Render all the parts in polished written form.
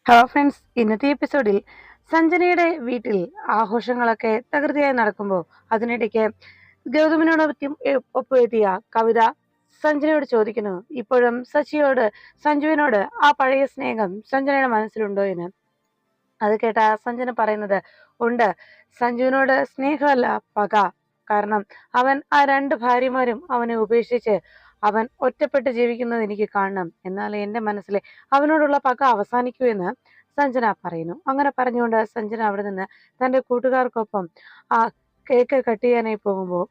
Hello friends, ഇന്നത്തെ എപ്പിസോഡിൽ സഞ്ജനയുടെ വീട്ടിൽ ആഘോഷങ്ങളൊക്കെ തകൃതിയായി നടക്കുമ്പോൾ അതിനിടയ്ക്ക് ഗൗതമിനോടൊപ്പം ഒപ്പുവെത്തിയ കവിത സഞ്ജനയോട് ചോദിക്കുന്നു, ഇപ്പോഴും സഞ്ജുവിനോട് ആ പഴയ സ്നേഹം സഞ്ജനയുടെ മനസ്സിലുണ്ടോ എന്ന്. അത് കേട്ട സഞ്ജന പറയുന്നത്, ഉണ്ട്. സഞ്ജുവിനോട് സ്നേഹമല്ല, പക. കാരണം അവൻ ആ രണ്ട് ഭാര്യമാരും അവനെ ഉപേക്ഷിച്ച് അവൻ ഒറ്റപ്പെട്ട് ജീവിക്കുന്നത് എനിക്ക് കാണണം. എന്നാൽ എന്റെ മനസ്സിലെ അവനോടുള്ള പക അവസാനിക്കൂ എന്ന് സഞ്ജന പറയുന്നു. അങ്ങനെ പറഞ്ഞുകൊണ്ട് സഞ്ജന അവിടെ നിന്ന് തന്റെ കൂട്ടുകാർക്കൊപ്പം ആ കേക്ക് കട്ട് ചെയ്യാനായി പോകുമ്പോൾ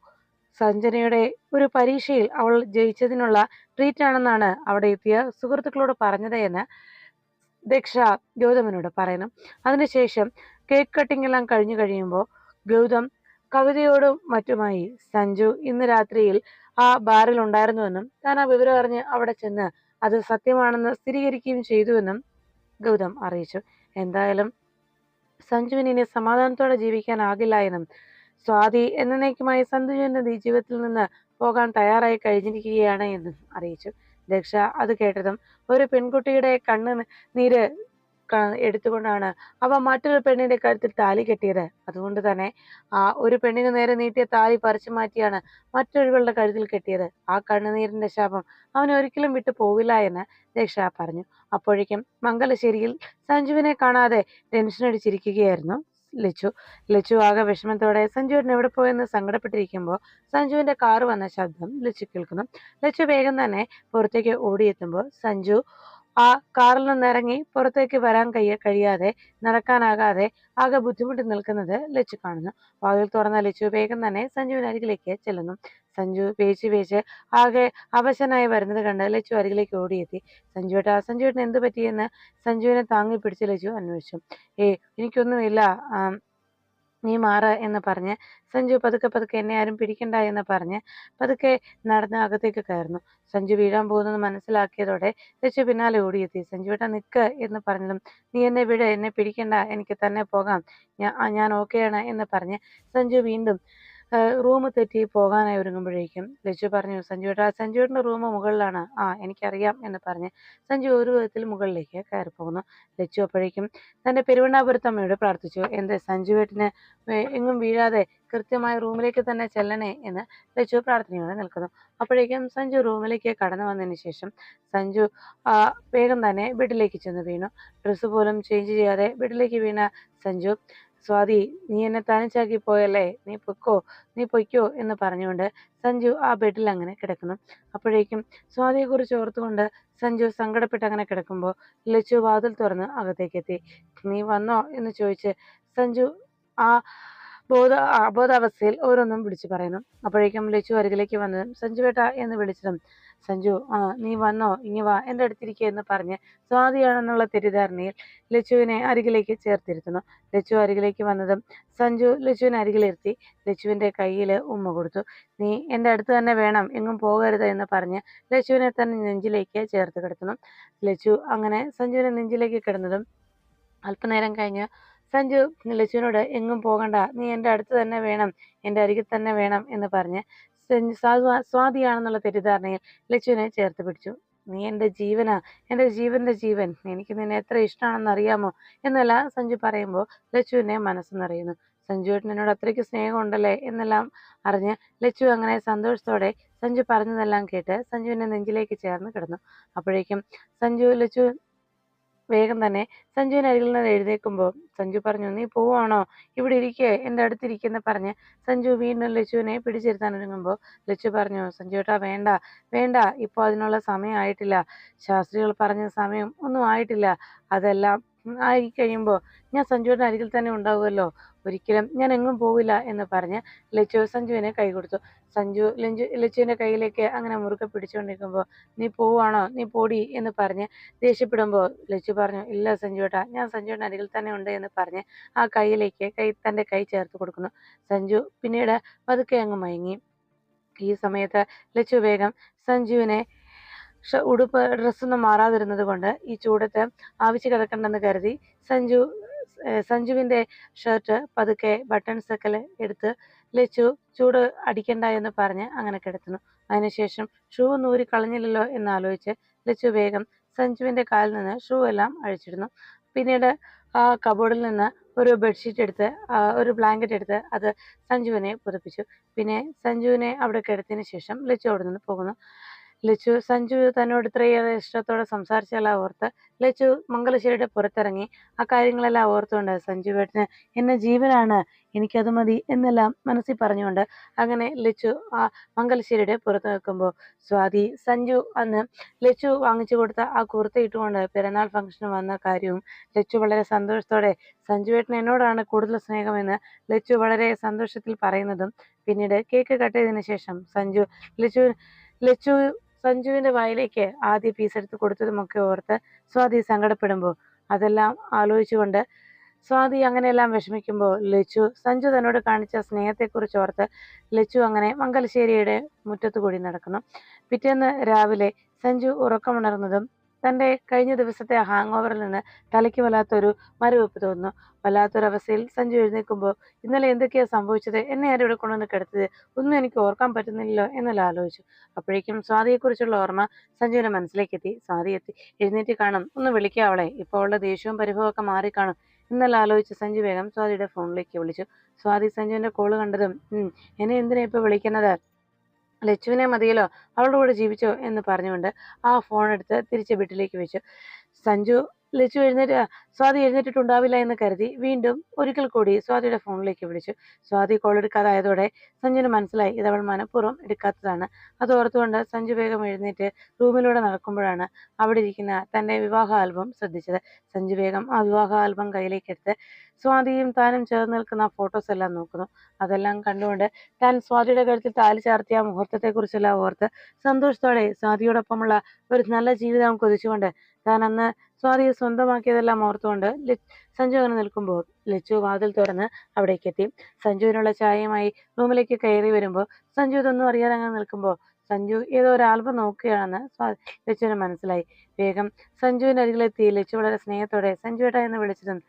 സഞ്ജനയുടെ ഒരു പരീക്ഷയിൽ അവൾ ജയിച്ചതിനുള്ള ട്രീറ്റ് ആണെന്നാണ് അവിടെ എത്തിയ സുഹൃത്തുക്കളോട് പറഞ്ഞത് എന്ന് ദക്ഷ ഗൗതമിനോട് പറയുന്നു. അതിനുശേഷം കേക്ക് കട്ടിംഗ് എല്ലാം കഴിഞ്ഞു കഴിയുമ്പോൾ ഗൗതം കവിതയോടും മറ്റുമായി സഞ്ജു ഇന്ന് രാത്രിയിൽ ആ ബാറിൽ ഉണ്ടായിരുന്നുവെന്നും താൻ ആ വിവരം അറിഞ്ഞ് അവിടെ ചെന്ന് അത് സത്യമാണെന്ന് സ്ഥിരീകരിക്കുകയും ചെയ്തുവെന്നും ഗൗതം അറിയിച്ചു. എന്തായാലും സഞ്ജുവിന് ഇനി സമാധാനത്തോടെ ജീവിക്കാനാകില്ല എന്നും സ്വാതി എന്നേക്കുമായി സഞ്ജുവിന്റെ ജീവിതത്തിൽ നിന്ന് പോകാൻ തയ്യാറായി കഴിഞ്ഞിരിക്കുകയാണ് എന്നും അറിയിച്ചു. ദക്ഷ അത് കേട്ടതും ഒരു പെൺകുട്ടിയുടെ നീര് എടുത്തുകൊണ്ടാണ് അവ മറ്റൊരു പെണ്ണിന്റെ കഴുത്തിൽ താലി കെട്ടിയത്. അതുകൊണ്ട് തന്നെ ആ ഒരു പെണ്ണിന് നേരെ നീട്ടിയ താലി പറിച്ചു മാറ്റിയാണ് മറ്റൊരുവളുടെ കഴുത്തിൽ കെട്ടിയത്. ആ കണ്ണുനീരിന്റെ ശാപം അവൻ ഒരിക്കലും വിട്ടു പോവില്ല എന്ന് ദക്ഷ പറഞ്ഞു. അപ്പോഴേക്കും മംഗലശ്ശേരിയിൽ സഞ്ജുവിനെ കാണാതെ ടെൻഷൻ അടിച്ചിരിക്കുകയായിരുന്നു ലച്ചു ആകെ വിഷമത്തോടെ സഞ്ജുവിന് എവിടെ പോയെന്ന് സങ്കടപ്പെട്ടിരിക്കുമ്പോൾ സഞ്ജുവിന്റെ കാറ് വന്ന ശബ്ദം ലച്ചു കേൾക്കുന്നു. ലച്ചു വേഗം തന്നെ പുറത്തേക്ക് ഓടിയെത്തുമ്പോൾ സഞ്ജു ആ കാറിൽ നിന്നിറങ്ങി പുറത്തേക്ക് വരാൻ കഴിയാതെ നടക്കാനാകാതെ ആകെ ബുദ്ധിമുട്ടി നിൽക്കുന്നത് ലച്ചു കാണുന്നു. വാതിൽ തുറന്ന ലച്ചു വേഗം തന്നെ സഞ്ജുവിന് അരികിലേക്ക് ചെല്ലുന്നു. സഞ്ജു പേച്ച് ആകെ അവശനായി വരുന്നത് കണ്ട് ലച്ചു അരികിലേക്ക് ഓടിയെത്തി. സഞ്ജുവേട്ടന് എന്ത് പറ്റിയെന്ന് സഞ്ജുവിനെ താങ്ങി പിടിച്ച് ലച്ചു അന്വേഷിച്ചു. എനിക്കൊന്നുമില്ല, നീ മാറ് എന്ന് പറഞ്ഞ് സഞ്ജു പതുക്കെ എന്നെ ആരും പിടിക്കണ്ട എന്ന് പറഞ്ഞ് പതുക്കെ നടന്ന് അകത്തേക്ക് കയറുന്നു. സഞ്ജു വീഴാൻ പോകുന്നത് മനസ്സിലാക്കിയതോടെ ലച്ചു പിന്നാലെ ഓടിയെത്തി. സഞ്ജുവേട്ടാ നിൽക്ക് എന്ന് പറഞ്ഞതും, നീ എന്നെ വിട്, എന്നെ പിടിക്കണ്ട, എനിക്ക് തന്നെ പോകാം, ഞാൻ ഓക്കെയാണ് എന്ന് പറഞ്ഞ് സഞ്ജു വീണ്ടും റൂം തെറ്റി പോകാനായി ഒരുങ്ങുമ്പോഴേക്കും ലച്ചു പറഞ്ഞു, സഞ്ജുവേട്ടൻ്റെ റൂം മുകളിലാണ്. എനിക്കറിയാം എന്ന് പറഞ്ഞ് സഞ്ജു ഒരു വിധത്തിൽ മുകളിലേക്ക് കയറി പോകുന്നു. ലച്ചു അപ്പോഴേക്കും തന്റെ പെരുവണ്ണാപുരത്തമ്മയോട് പ്രാർത്ഥിച്ചു, സഞ്ജുവേട്ടന് എങ്ങും വീഴാതെ കൃത്യമായ റൂമിലേക്ക് തന്നെ ചെല്ലണേ എന്ന് ലച്ചു പ്രാർത്ഥനയോടെ നിൽക്കുന്നു. അപ്പോഴേക്കും സഞ്ജു റൂമിലേക്ക് കടന്നു വന്നതിന് ശേഷം സഞ്ജു വേഗം തന്നെ ബെഡിലേക്ക് ചെന്ന് വീണു. ഡ്രസ്സ് പോലും ചേഞ്ച് ചെയ്യാതെ ബെഡിലേക്ക് വീണ സഞ്ജു, സ്വാതി നീ എന്നെ തനിച്ചാക്കി പോയല്ലേ, നീ പൊയ്ക്കോ എന്ന് പറഞ്ഞുകൊണ്ട് സഞ്ജു ആ ബെഡിൽ അങ്ങനെ കിടക്കുന്നു. അപ്പോഴേക്കും സ്വാതിയെക്കുറിച്ച് ഓർത്തുകൊണ്ട് സഞ്ജു സങ്കടപ്പെട്ട് അങ്ങനെ കിടക്കുമ്പോൾ ലച്ചു വാതിൽ തുറന്ന് അകത്തേക്കെത്തി. നീ വന്നോ എന്ന് ചോദിച്ച് സഞ്ജു ആ അബോധാവസ്ഥയിൽ ഓരോന്നും വിളിച്ചു പറയുന്നു. അപ്പോഴേക്കും ലച്ചു അരികിലേക്ക് വന്നതും സഞ്ജുവേട്ട എന്ന് വിളിച്ചതും സഞ്ജു, നീ വന്നോ, ഇനി വാ, എൻ്റെ അടുത്തിരിക്കുക എന്ന് പറഞ്ഞ് സ്വാതിയാണെന്നുള്ള തെറ്റിദ്ധാരണയിൽ ലച്ചുവിനെ അരികിലേക്ക് ചേർത്തിരുത്തുന്നു. ലച്ചു അരികിലേക്ക് വന്നതും സഞ്ജു ലച്ചുവിനെ അരികിലിരുത്തി ലച്ചുവിൻ്റെ കയ്യിൽ ഉമ്മ കൊടുത്തു. നീ എൻ്റെ അടുത്ത് തന്നെ വേണം, എങ്ങും പോകരുത് എന്ന് പറഞ്ഞ് ലച്ചുവിനെ തന്നെ നെഞ്ചിലേക്ക് ചേർത്ത് കിടത്തുന്നു. ലച്ചു അങ്ങനെ സഞ്ജുവിനെ നെഞ്ചിലേക്ക് കിടന്നതും അല്പനേരം കഴിഞ്ഞ് സഞ്ജു ലച്ചുവിനോട്, എങ്ങും പോകണ്ട, നീ എൻ്റെ അടുത്ത് തന്നെ വേണം, എൻ്റെ അരികിൽ തന്നെ വേണം എന്ന് പറഞ്ഞ് സ്വാതിയാണെന്നുള്ള തെറ്റിദ്ധാരണയിൽ ലച്ചുവിനെ ചേർത്ത് പിടിച്ചു. നീ എൻ്റെ ജീവനാ, എൻ്റെ ജീവന്റെ ജീവൻ, എനിക്ക് നിന്നെ എത്ര ഇഷ്ടമാണെന്ന് അറിയാമോ എന്നെല്ലാം സഞ്ജു പറയുമ്പോൾ ലച്ചുവിനെ മനസ്സ് നിറയുന്നു. സഞ്ജുവേട്ടൻ എന്നോട് അത്രയ്ക്ക് സ്നേഹമുണ്ടല്ലേ എന്നെല്ലാം അറിഞ്ഞ് ലച്ചു അങ്ങനെ സന്തോഷത്തോടെ സഞ്ജു പറഞ്ഞതെല്ലാം കേട്ട് സഞ്ജുവിനെ നെഞ്ചിലേക്ക് ചേർന്ന് കിടന്നു. അപ്പോഴേക്കും ലച്ചു വേഗം തന്നെ സഞ്ജുവിന് അരികിൽ നിന്ന് എഴുന്നേൽക്കുമ്പോൾ സഞ്ജു പറഞ്ഞു, നീ പോവാണോ, ഇവിടെ ഇരിക്കേ, എൻ്റെ അടുത്തിരിക്കെന്ന് പറഞ്ഞ് സഞ്ജു വീണ്ടും ലച്ചുവിനെ പിടിച്ചിരുത്താൻ ഒരുങ്ങുമ്പോൾ ലച്ചു പറഞ്ഞു, സഞ്ജുവേട്ടാ വേണ്ട, ഇപ്പോൾ അതിനുള്ള സമയം ആയിട്ടില്ല, ശാസ്ത്രികൾ പറഞ്ഞ സമയം ഒന്നും ആയിട്ടില്ല, അതെല്ലാം ആയി കഴിയുമ്പോൾ ഞാൻ സഞ്ജുവിൻ്റെ അരികിൽ തന്നെ ഉണ്ടാവുമല്ലോ, ഒരിക്കലും ഞാൻ എങ്ങും പോവില്ല എന്ന് പറഞ്ഞ് ലച്ചു സഞ്ജുവിനെ കൈ കൊടുത്തു. ലച്ചുവിൻ്റെ കയ്യിലേക്ക് അങ്ങനെ മുറുക്കെ പിടിച്ചുകൊണ്ടിരിക്കുമ്പോൾ, നീ പോവാണോ, നീ പോടി എന്ന് പറഞ്ഞ് ദേഷ്യപ്പെടുമ്പോൾ ലച്ചു പറഞ്ഞു, ഇല്ല സഞ്ജുവേട്ടാ, ഞാൻ സഞ്ജുവിൻ്റെ അരികിൽ തന്നെ ഉണ്ട് എന്ന് പറഞ്ഞ് ആ കൈയിലേക്ക് തൻ്റെ കൈ ചേർത്ത് കൊടുക്കുന്നു. സഞ്ജു പിന്നീട് പതുക്കെ അങ്ങ് മയങ്ങി. ഈ സമയത്ത് ലച്ചു വേഗം സഞ്ജുവിനെ ഡ്രസ്സൊന്നും മാറാതിരുന്നത് കൊണ്ട് ഈ ചൂടത്ത് ആവശ്യ കിടക്കണ്ടെന്ന് കരുതി സഞ്ജുവിൻ്റെ ഷർട്ട് പതുക്കെ ബട്ടൺസ് ഒക്കെ എടുത്ത് ലച്ചു ചൂട് അടിക്കണ്ട എന്ന് പറഞ്ഞ് അങ്ങനെ കിടത്തുന്നു. അതിനുശേഷം ഷൂ നൂരി കളഞ്ഞില്ലല്ലോ എന്നാലോചിച്ച് ലച്ചു വേഗം സഞ്ജുവിൻ്റെ കാലിൽ നിന്ന് ഷൂ എല്ലാം അഴിച്ചിടുന്നു. പിന്നീട് ആ കബോർഡിൽ നിന്ന് ഒരു ബെഡ്ഷീറ്റ് എടുത്ത് ഒരു ബ്ലാങ്കറ്റ് എടുത്ത് അത് സഞ്ജുവിനെ പുതപ്പിച്ചു. പിന്നെ സഞ്ജുവിനെ അവിടെ കിടത്തിയതിന് ശേഷം ലച്ചു അവിടെ നിന്ന് പോകുന്നു. ലച്ചു സഞ്ജു തന്നോട് ഇത്രയേറെ ഇഷ്ടത്തോടെ സംസാരിച്ചെല്ലാം ഓർത്ത് ലച്ചു മംഗലശ്ശേരിയുടെ പുറത്തിറങ്ങി ആ കാര്യങ്ങളെല്ലാം ഓർത്തുകൊണ്ട് സഞ്ജുവേട്ടന് എന്നെ ജീവനാണ്, എനിക്കത് മതി എന്നെല്ലാം മനസ്സിൽ പറഞ്ഞുകൊണ്ട് അങ്ങനെ ലച്ചു ആ മംഗലശ്ശേരിയുടെ പുറത്ത് നിൽക്കുമ്പോൾ സഞ്ജു അന്ന് ലച്ചു വാങ്ങിച്ചു കൊടുത്ത ആ കുർത്ത ഇട്ടുകൊണ്ട് പിറന്നാൾ ഫംഗ്ഷന് വന്ന കാര്യവും ലച്ചു വളരെ സന്തോഷത്തോടെ സഞ്ജുവേട്ടൻ എന്നോടാണ് കൂടുതൽ സ്നേഹമെന്ന് ലച്ചു വളരെ സന്തോഷത്തിൽ പറയുന്നതും പിന്നീട് കേക്ക് കട്ട് ചെയ്തതിനു ശേഷം ലച്ചു സഞ്ജുവിന്റെ വായിലേക്ക് ആദ്യ പീസ് എടുത്ത് കൊടുത്തതുമൊക്കെ ഓർത്ത് സ്വാതി സങ്കടപ്പെടുമ്പോൾ അതെല്ലാം ആലോചിച്ചുകൊണ്ട് സ്വാതി അങ്ങനെയെല്ലാം വിഷമിക്കുമ്പോൾ സഞ്ജു തന്നോട് കാണിച്ച സ്നേഹത്തെക്കുറിച്ച് ഓർത്ത് ലച്ചു അങ്ങനെ മംഗലശ്ശേരിയുടെ മുറ്റത്ത് കൂടി നടക്കുന്നു. പിറ്റേന്ന് രാവിലെ സഞ്ജു ഉറക്കമുണർന്നതും തൻ്റെ കഴിഞ്ഞ ദിവസത്തെ ഹാങ് ഓവറിൽ നിന്ന് തലയ്ക്ക് വല്ലാത്തൊരു മരവിപ്പ് തോന്നുന്നു. വല്ലാത്തൊരവസ്ഥയിൽ സഞ്ജു എഴുന്നേൽക്കുമ്പോൾ ഇന്നലെ എന്തൊക്കെയാ സംഭവിച്ചത്, എന്നെ ആരും ഇവിടെ കൊണ്ടുവന്ന് കിടത്തത്, ഒന്നും എനിക്ക് ഓർക്കാൻ പറ്റുന്നില്ലല്ലോ എന്നെല്ലാം ആലോചിച്ചു. അപ്പോഴേക്കും സ്വാതിയെക്കുറിച്ചുള്ള ഓർമ്മ സഞ്ജുവിന്റെ മനസ്സിലേക്ക് എത്തി. സ്വാതി എഴുന്നേറ്റ് കാണും, ഒന്ന് വിളിക്കുക അവളെ, ഇപ്പോൾ ഉള്ള ദേഷ്യവും പരിഭവമൊക്കെ മാറിക്കാണും എന്നെല്ലാം ആലോചിച്ച് സഞ്ജു വേഗം സ്വാതിയുടെ ഫോണിലേക്ക് വിളിച്ചു. സ്വാതി സഞ്ജുവിന്റെ കോള് കണ്ടതും എന്നെ എന്തിനാ ഇപ്പൊ വിളിക്കുന്നത്, ലച്ചുവിനെ മതിയല്ലോ, അവളുടെ കൂടെ ജീവിച്ചോ എന്ന് പറഞ്ഞുകൊണ്ട് ആ ഫോൺ എടുത്ത് തിരിച്ച് വീട്ടിലേക്ക് വെച്ചു. സഞ്ജു സ്വാതി എഴുന്നേറ്റിട്ടുണ്ടാവില്ല എന്ന് കരുതി വീണ്ടും ഒരിക്കൽ കൂടി സ്വാതിയുടെ ഫോണിലേക്ക് വിളിച്ചു. സ്വാതി കോൾ എടുക്കാതായതോടെ സഞ്ജുവിന് മനസ്സിലായി ഇതവൾ മനഃപൂർവ്വം എടുക്കാത്തതാണ്. അത് ഓർത്തുകൊണ്ട് സഞ്ജു വേഗം എഴുന്നേറ്റ് റൂമിലൂടെ നടക്കുമ്പോഴാണ് അവിടെ ഇരിക്കുന്ന തന്റെ വിവാഹ ആൽബം ശ്രദ്ധിച്ചത്. സഞ്ജു വേഗം ആ വിവാഹ ആൽബം കയ്യിലേക്ക് എടുത്ത് സ്വാതിയും താനും ചേർന്ന് നിൽക്കുന്ന ഫോട്ടോസ് എല്ലാം നോക്കുന്നു. അതെല്ലാം കണ്ടുകൊണ്ട് താൻ സ്വാതിയുടെ കഴുത്തിൽ താലി ചാർത്തിയ മുഹൂർത്തത്തെക്കുറിച്ചെല്ലാം ഓർത്ത് സന്തോഷത്തോടെ സ്വാതിയോടൊപ്പമുള്ള ഒരു നല്ല ജീവിതം കൊതിച്ചുകൊണ്ട് താൻ അന്ന് സ്വാതിയെ സ്വന്തമാക്കിയതെല്ലാം ഓർത്തുകൊണ്ട് സഞ്ജു അങ്ങനെ നിൽക്കുമ്പോൾ ലച്ചു വാതിൽ തുറന്ന് അവിടേക്ക് എത്തി. സഞ്ജുവിനുള്ള ചായയുമായി റൂമിലേക്ക് കയറി വരുമ്പോൾ സഞ്ജു ഇതൊന്നും അറിയാതെ അങ്ങനെ നിൽക്കുമ്പോൾ സഞ്ജു ഏതോ ഒരു ആൽബം നോക്കുകയാണെന്ന് ലച്ചുവിന് മനസ്സിലായി. വേഗം സഞ്ജുവിന്റെ അരികിലെത്തി ലച്ചു വളരെ സ്നേഹത്തോടെ സഞ്ജുവേട്ട എന്ന് വിളിച്ചതും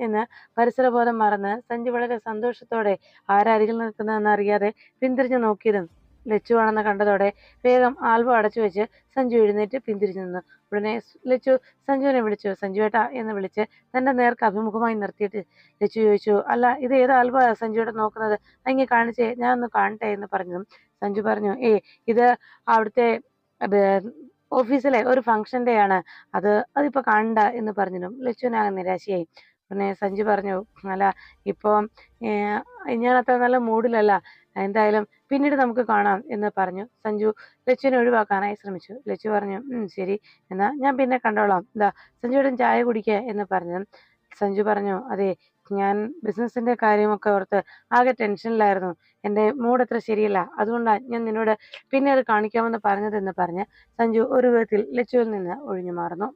എന്ന് പരിസരബോധം മറന്ന് സഞ്ജു വളരെ സന്തോഷത്തോടെ ആരരികിൽ നിൽക്കുന്നതെന്ന് അറിയാതെ പിന്തിരിഞ്ഞു നോക്കിയതും ലച്ചു ആണെന്ന് കണ്ടതോടെ വേഗം ആൽബം അടച്ചു വെച്ച് സഞ്ജു എഴുന്നേറ്റ് പിന്തിരിഞ്ഞു നിന്നു. ഉടനെ ലച്ചു സഞ്ജുവിനെ വിളിച്ചു. സഞ്ജുവേട്ട എന്ന് വിളിച്ച് തന്റെ നേർക്ക് അഭിമുഖമായി നിർത്തിയിട്ട് ലച്ചു ചോദിച്ചു, അല്ല ഇത് ഏത് ആൽബമാണ് സഞ്ജുവേട്ടൻ നോക്കുന്നത്, അങ്ങ് കാണിച്ചേ, ഞാൻ ഒന്ന് കാണട്ടെ എന്ന് പറഞ്ഞതും സഞ്ജു പറഞ്ഞു, ഇത് അവിടുത്തെ ഓഫീസിലെ ഒരു ഫംഗ്ഷന്റെ ആണ്, അതിപ്പോ കാണണ്ട എന്ന് പറഞ്ഞതും ലച്ചുവിനാകെ നിരാശയായി. പിന്നെ സഞ്ജു പറഞ്ഞു, അല്ല ഇപ്പോൾ ഞാൻ അത്ര നല്ല മൂഡിലല്ല, എന്തായാലും പിന്നീട് നമുക്ക് കാണാം എന്ന് പറഞ്ഞു സഞ്ജു ലച്ചുവിനെ ഒഴിവാക്കാനായി ശ്രമിച്ചു. ലച്ചു പറഞ്ഞു, ശരി, എന്നാ ഞാൻ പിന്നെ കണ്ടോളാം, സഞ്ജുവേട്ടൻ ചായ കുടിക്കുക എന്ന് പറഞ്ഞതും സഞ്ജു പറഞ്ഞു, അതെ, ഞാൻ ബിസിനസിന്റെ കാര്യമൊക്കെ ഓർത്ത് ആകെ ടെൻഷനിലായിരുന്നു, എൻ്റെ മൂഡ് അത്ര ശരിയല്ല, അതുകൊണ്ടാണ് ഞാൻ നിന്നോട് പിന്നെ അത് കാണിക്കാമെന്ന് പറഞ്ഞതെന്ന് പറഞ്ഞ് സഞ്ജു ഒരു വിധത്തിൽ ലച്ചുവിൽ നിന്ന് ഒഴിഞ്ഞു മാറുന്നു.